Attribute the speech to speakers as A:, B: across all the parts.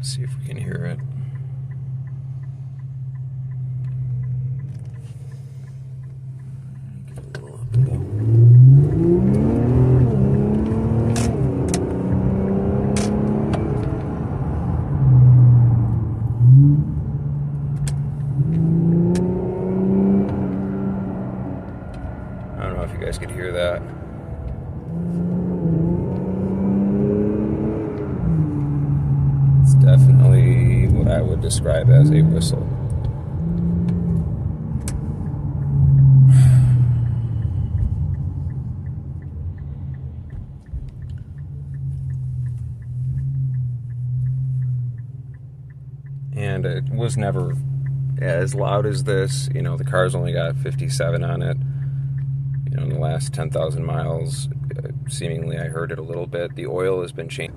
A: See if we can hear it. Get a little up and go. I don't know if you guys could hear that. It's definitely what I would describe as a whistle. And it was never as loud as this. You know, the car's only got 57 on it. You know, in the last 10,000 miles, seemingly I heard it a little bit. The oil has been changed.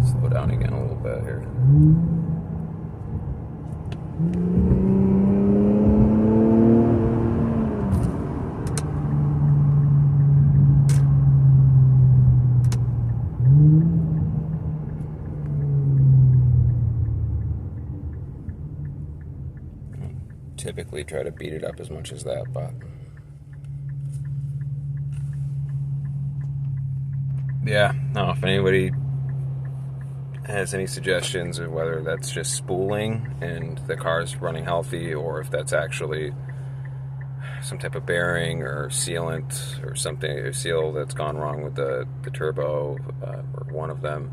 A: Slow down again a little bit here. Typically try to beat it up as much as that, but yeah, no, if anybody has any suggestions of whether that's just spooling and the car's running healthy, or if that's actually some type of bearing or sealant or something, a seal that's gone wrong with the turbo, or one of them.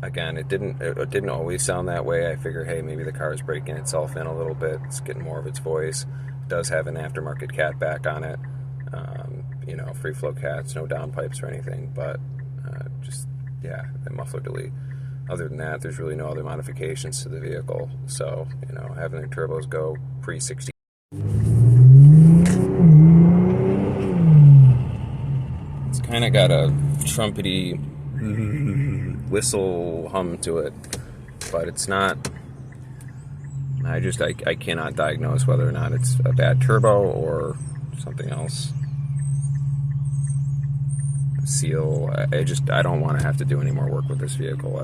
A: Again, it didn't always sound that way. I figure, hey, maybe the car is breaking itself in a little bit. It's getting more of its voice. It does have an aftermarket cat back on it. You know, free flow cats, no downpipes or anything, but just, yeah, the muffler delete. Other than that, there's really no other modifications to the vehicle. So, you know, having the turbos go pre-60. It's kind of got a trumpety whistle hum to it, but it's not. I cannot diagnose whether or not it's a bad turbo or something else. Seal. I don't want to have to do any more work with this vehicle.